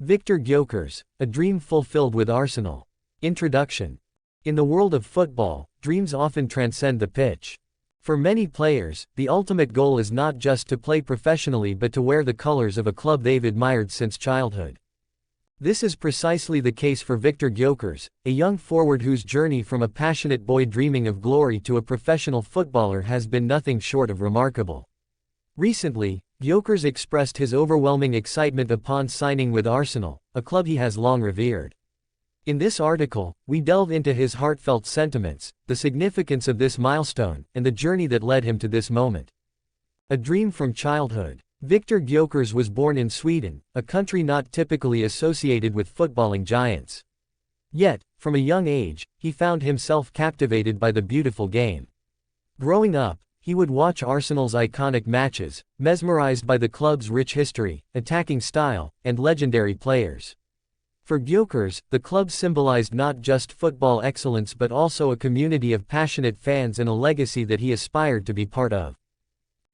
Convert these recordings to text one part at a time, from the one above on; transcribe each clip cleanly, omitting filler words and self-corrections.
Victor Gyökeres, a dream fulfilled with Arsenal. Introduction. In the world of football, dreams often transcend the pitch. For many players, the ultimate goal is not just to play professionally but to wear the colors of a club they've admired since childhood. This is precisely the case for Victor Gyökeres, a young forward whose journey from a passionate boy dreaming of glory to a professional footballer has been nothing short of remarkable. Recently, Gyökeres expressed his overwhelming excitement upon signing with Arsenal, a club he has long revered. In this article, we delve into his heartfelt sentiments, the significance of this milestone, and the journey that led him to this moment. A dream from childhood. Victor Gyökeres was born in Sweden, a country not typically associated with footballing giants. Yet, from a young age, he found himself captivated by the beautiful game. Growing up, he would watch Arsenal's iconic matches, mesmerized by the club's rich history, attacking style, and legendary players. For Gyökeres, the club symbolized not just football excellence but also a community of passionate fans and a legacy that he aspired to be part of.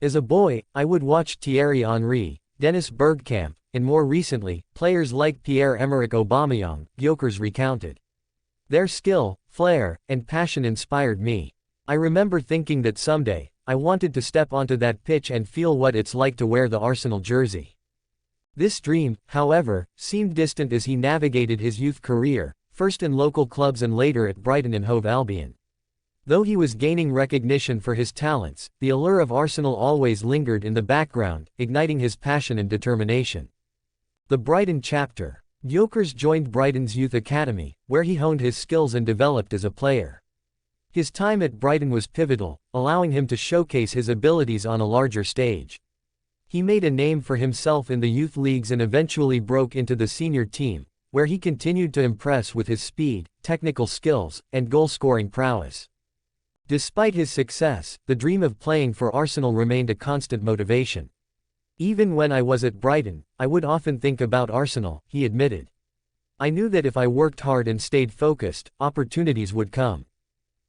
As a boy, I would watch Thierry Henry, Dennis Bergkamp, and more recently, players like Pierre-Emerick Aubameyang, Gyökeres recounted. Their skill, flair, and passion inspired me. I remember thinking that someday, I wanted to step onto that pitch and feel what it's like to wear the Arsenal jersey. This dream, however, seemed distant as he navigated his youth career, first in local clubs and later at Brighton and Hove Albion. Though he was gaining recognition for his talents, the allure of Arsenal always lingered in the background, igniting his passion and determination. The Brighton chapter. Gyökeres joined Brighton's youth academy, where he honed his skills and developed as a player. His time at Brighton was pivotal, allowing him to showcase his abilities on a larger stage. He made a name for himself in the youth leagues and eventually broke into the senior team, where he continued to impress with his speed, technical skills, and goal-scoring prowess. Despite his success, the dream of playing for Arsenal remained a constant motivation. Even when I was at Brighton, I would often think about Arsenal, he admitted. I knew that if I worked hard and stayed focused, opportunities would come.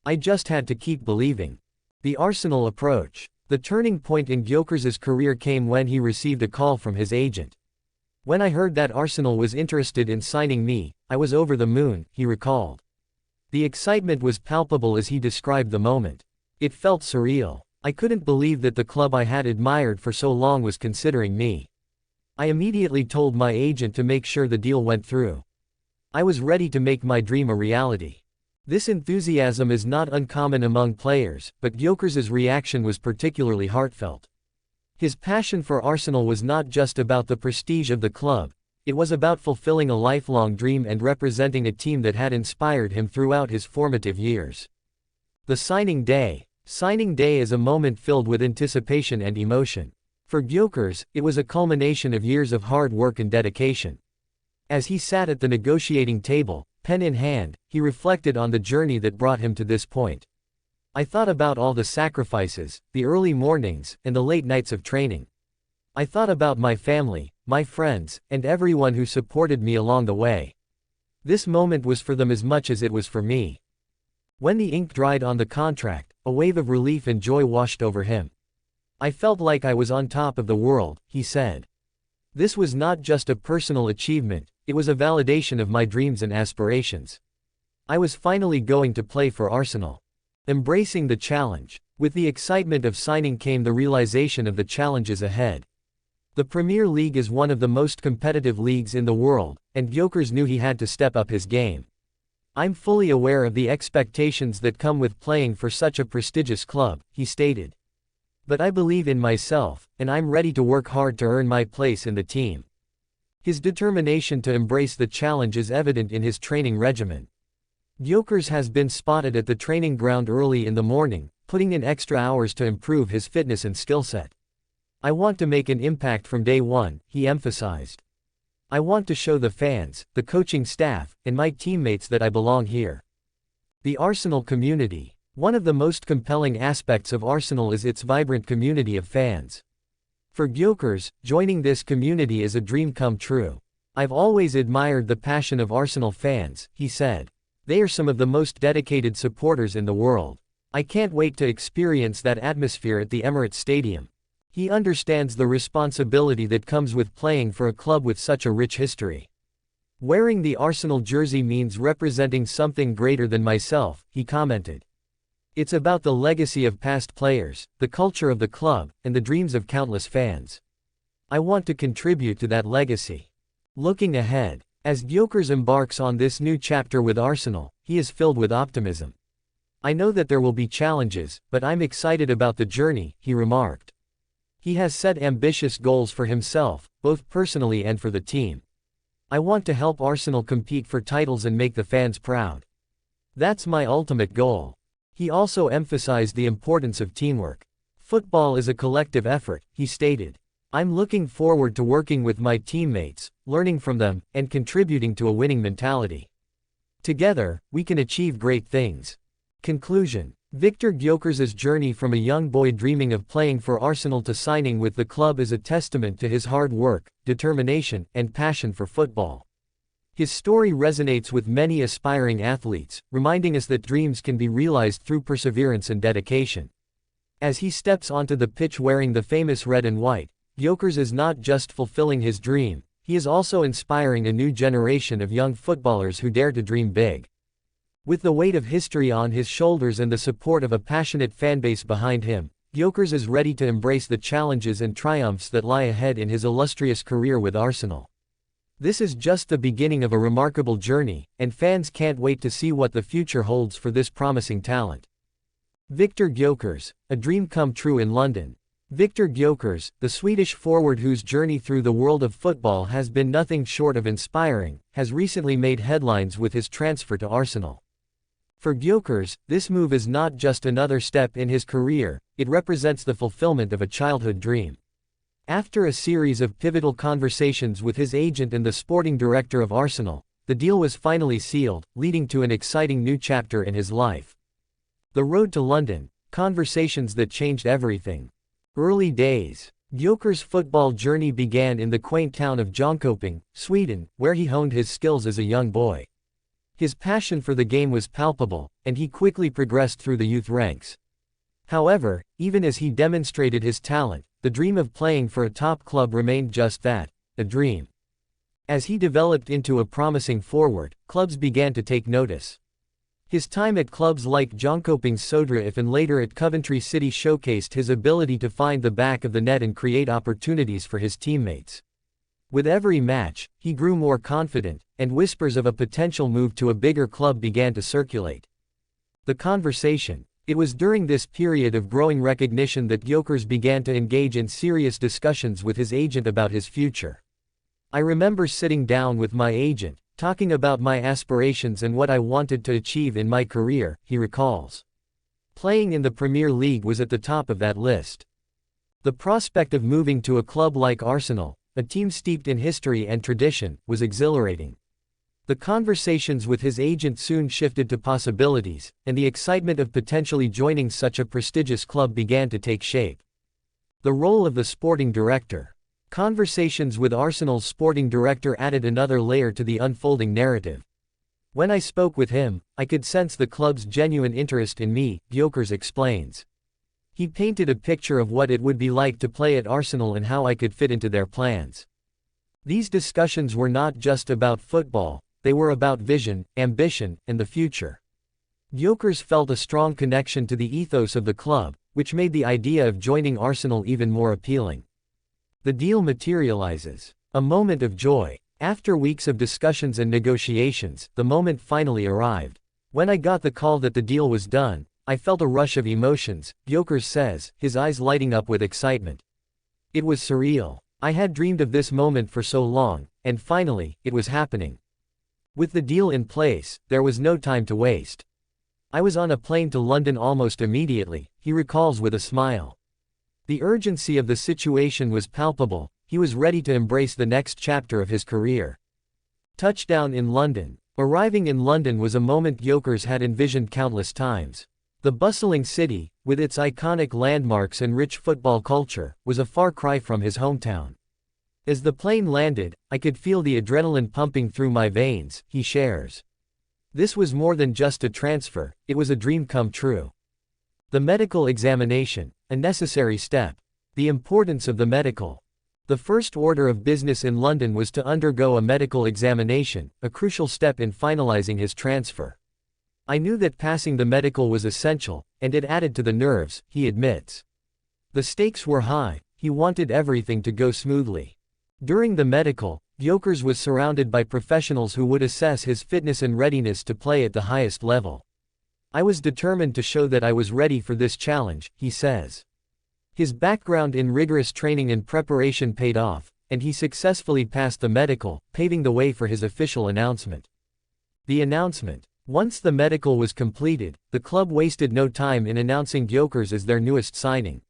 I just had to keep believing. The Arsenal approach. The turning point in Gyökeres' career came when he received a call from his agent. When I heard that Arsenal was interested in signing me, I was over the moon, he recalled. The excitement was palpable as he described the moment. It felt surreal. I couldn't believe that the club I had admired for so long was considering me. I immediately told my agent to make sure the deal went through. I was ready to make my dream a reality. This enthusiasm is not uncommon among players, but Gyökeres' reaction was particularly heartfelt. His passion for Arsenal was not just about the prestige of the club, it was about fulfilling a lifelong dream and representing a team that had inspired him throughout his formative years. The signing day. Signing day is a moment filled with anticipation and emotion. For Gyökeres, it was a culmination of years of hard work and dedication. As he sat at the negotiating table, pen in hand, he reflected on the journey that brought him to this point. I thought about all the sacrifices, the early mornings, and the late nights of training. I thought about my family, my friends, and everyone who supported me along the way. This moment was for them as much as it was for me. When the ink dried on the contract, a wave of relief and joy washed over him. I felt like I was on top of the world, he said. This was not just a personal achievement, it was a validation of my dreams and aspirations. I was finally going to play for Arsenal. Embracing the challenge. With the excitement of signing came the realization of the challenges ahead. The Premier League is one of the most competitive leagues in the world, and Gyökeres knew he had to step up his game. I'm fully aware of the expectations that come with playing for such a prestigious club, he stated. But I believe in myself, and I'm ready to work hard to earn my place in the team. His determination to embrace the challenge is evident in his training regimen. Gyökeres has been spotted at the training ground early in the morning, putting in extra hours to improve his fitness and skill set. I want to make an impact from day one, he emphasized. I want to show the fans, the coaching staff, and my teammates that I belong here. The Arsenal community. One of the most compelling aspects of Arsenal is its vibrant community of fans. For Gyökeres, joining this community is a dream come true. I've always admired the passion of Arsenal fans, he said. They are some of the most dedicated supporters in the world. I can't wait to experience that atmosphere at the Emirates Stadium. He understands the responsibility that comes with playing for a club with such a rich history. Wearing the Arsenal jersey means representing something greater than myself, he commented. It's about the legacy of past players, the culture of the club, and the dreams of countless fans. I want to contribute to that legacy. Looking ahead, as Gyökeres embarks on this new chapter with Arsenal, he is filled with optimism. I know that there will be challenges, but I'm excited about the journey, he remarked. He has set ambitious goals for himself, both personally and for the team. I want to help Arsenal compete for titles and make the fans proud. That's my ultimate goal. He also emphasized the importance of teamwork. Football is a collective effort, he stated. I'm looking forward to working with my teammates, learning from them, and contributing to a winning mentality. Together, we can achieve great things. Conclusion. Viktor Gyökeres' journey from a young boy dreaming of playing for Arsenal to signing with the club is a testament to his hard work, determination, and passion for football. His story resonates with many aspiring athletes, reminding us that dreams can be realized through perseverance and dedication. As he steps onto the pitch wearing the famous red and white, Gyökeres is not just fulfilling his dream, he is also inspiring a new generation of young footballers who dare to dream big. With the weight of history on his shoulders and the support of a passionate fanbase behind him, Gyökeres is ready to embrace the challenges and triumphs that lie ahead in his illustrious career with Arsenal. This is just the beginning of a remarkable journey, and fans can't wait to see what the future holds for this promising talent. Viktor Gyökeres, a dream come true in London. Viktor Gyökeres, the Swedish forward whose journey through the world of football has been nothing short of inspiring, has recently made headlines with his transfer to Arsenal. For Gyökeres, this move is not just another step in his career, it represents the fulfillment of a childhood dream. After a series of pivotal conversations with his agent and the sporting director of Arsenal, the deal was finally sealed, leading to an exciting new chapter in his life. The road to London, conversations that changed everything. Early days. Gyökeres' football journey began in the quaint town of Jönköping, Sweden, where he honed his skills as a young boy. His passion for the game was palpable, and he quickly progressed through the youth ranks. However, even as he demonstrated his talent, the dream of playing for a top club remained just that, a dream. As he developed into a promising forward, clubs began to take notice. His time at clubs like Jönköping's Södra IF and later at Coventry City showcased his ability to find the back of the net and create opportunities for his teammates. With every match, he grew more confident, and whispers of a potential move to a bigger club began to circulate. The conversation. It was during this period of growing recognition that Gyökeres began to engage in serious discussions with his agent about his future. I remember sitting down with my agent, talking about my aspirations and what I wanted to achieve in my career, he recalls. Playing in the Premier League was at the top of that list. The prospect of moving to a club like Arsenal, a team steeped in history and tradition, was exhilarating. The conversations with his agent soon shifted to possibilities, and the excitement of potentially joining such a prestigious club began to take shape. The role of the sporting director. Conversations with Arsenal's sporting director added another layer to the unfolding narrative. When I spoke with him, I could sense the club's genuine interest in me, Gyökeres explains. He painted a picture of what it would be like to play at Arsenal and how I could fit into their plans. These discussions were not just about football, they were about vision, ambition, and the future. Gyökeres felt a strong connection to the ethos of the club, which made the idea of joining Arsenal even more appealing. The deal materializes. A moment of joy. After weeks of discussions and negotiations, the moment finally arrived. When I got the call that the deal was done, I felt a rush of emotions, Gyökeres says, his eyes lighting up with excitement. It was surreal. I had dreamed of this moment for so long, and finally, it was happening. With the deal in place, there was no time to waste. I was on a plane to London almost immediately, he recalls with a smile. The urgency of the situation was palpable, he was ready to embrace the next chapter of his career. Touchdown in London. Arriving in London was a moment Gyökeres had envisioned countless times. The bustling city, with its iconic landmarks and rich football culture, was a far cry from his hometown. As the plane landed, I could feel the adrenaline pumping through my veins, he shares. This was more than just a transfer, it was a dream come true. The medical examination, a necessary step. The importance of the medical The first order of business in London was to undergo a medical examination, a crucial step in finalizing his transfer. I knew that passing the medical was essential, and it added to the nerves, he admits. The stakes were high, he wanted everything to go smoothly. During the medical, Gyökeres was surrounded by professionals who would assess his fitness and readiness to play at the highest level. I was determined to show that I was ready for this challenge, he says. His background in rigorous training and preparation paid off, and he successfully passed the medical, paving the way for his official announcement. The announcement. Once the medical was completed, the club wasted no time in announcing Gyökeres as their newest signing.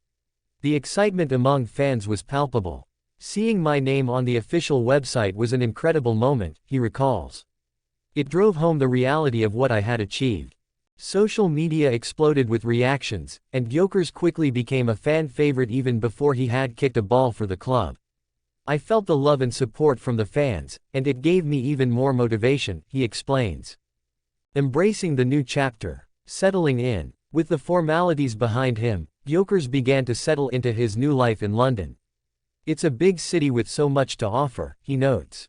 The excitement among fans was palpable. Seeing my name on the official website was an incredible moment, he recalls. It drove home the reality of what I had achieved. Social media exploded with reactions, and Gyökeres quickly became a fan favorite even before he had kicked a ball for the club. I felt the love and support from the fans, and it gave me even more motivation, he explains. Embracing the new chapter. Settling in. With the formalities behind him, Gyökeres began to settle into his new life in London. It's a big city with so much to offer, he notes.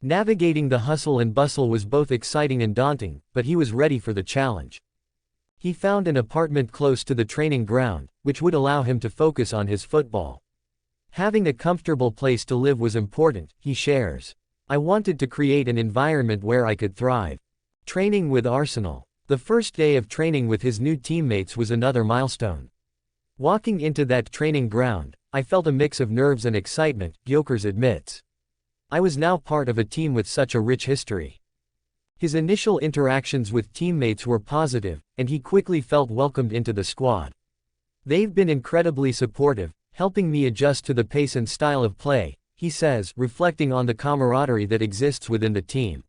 Navigating the hustle and bustle was both exciting and daunting, but he was ready for the challenge. He found an apartment close to the training ground, which would allow him to focus on his football. Having a comfortable place to live was important, he shares. I wanted to create an environment where I could thrive. Training with Arsenal. The first day of training with his new teammates was another milestone. Walking into that training ground, I felt a mix of nerves and excitement, Gyökeres admits. I was now part of a team with such a rich history. His initial interactions with teammates were positive, and he quickly felt welcomed into the squad. They've been incredibly supportive, helping me adjust to the pace and style of play, he says, reflecting on the camaraderie that exists within the team.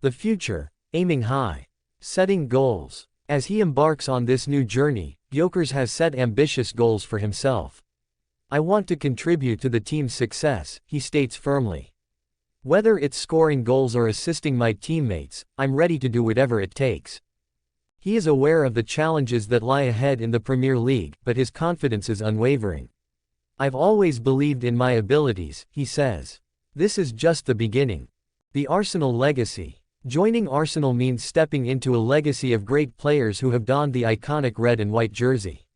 The future. Aiming high. Setting goals. As he embarks on this new journey, Gyökeres has set ambitious goals for himself. I want to contribute to the team's success, he states firmly. Whether it's scoring goals or assisting my teammates, I'm ready to do whatever it takes. He is aware of the challenges that lie ahead in the Premier League, but his confidence is unwavering. I've always believed in my abilities, he says. This is just the beginning. The Arsenal legacy. Joining Arsenal means stepping into a legacy of great players who have donned the iconic red and white jersey.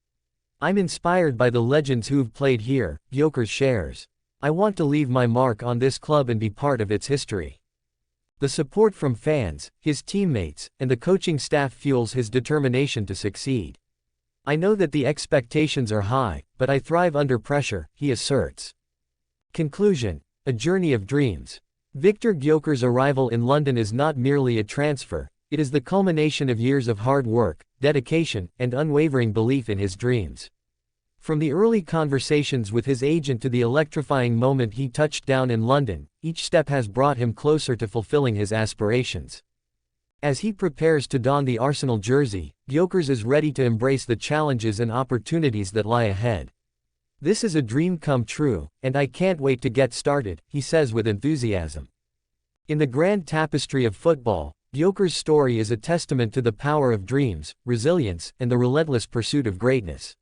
I'm inspired by the legends who've played here, Gyökeres shares. I want to leave my mark on this club and be part of its history. The support from fans, his teammates, and the coaching staff fuels his determination to succeed. I know that the expectations are high, but I thrive under pressure, he asserts. Conclusion. A journey of dreams. Victor Gyökeres' arrival in London is not merely a transfer, it is the culmination of years of hard work, dedication, and unwavering belief in his dreams. From the early conversations with his agent to the electrifying moment he touched down in London, each step has brought him closer to fulfilling his aspirations. As he prepares to don the Arsenal jersey, Gyökeres is ready to embrace the challenges and opportunities that lie ahead. This is a dream come true, and I can't wait to get started, he says with enthusiasm. In the grand tapestry of football, Gyökeres' story is a testament to the power of dreams, resilience, and the relentless pursuit of greatness.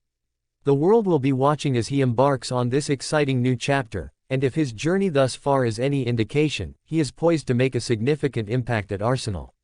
The world will be watching as he embarks on this exciting new chapter, and if his journey thus far is any indication, he is poised to make a significant impact at Arsenal.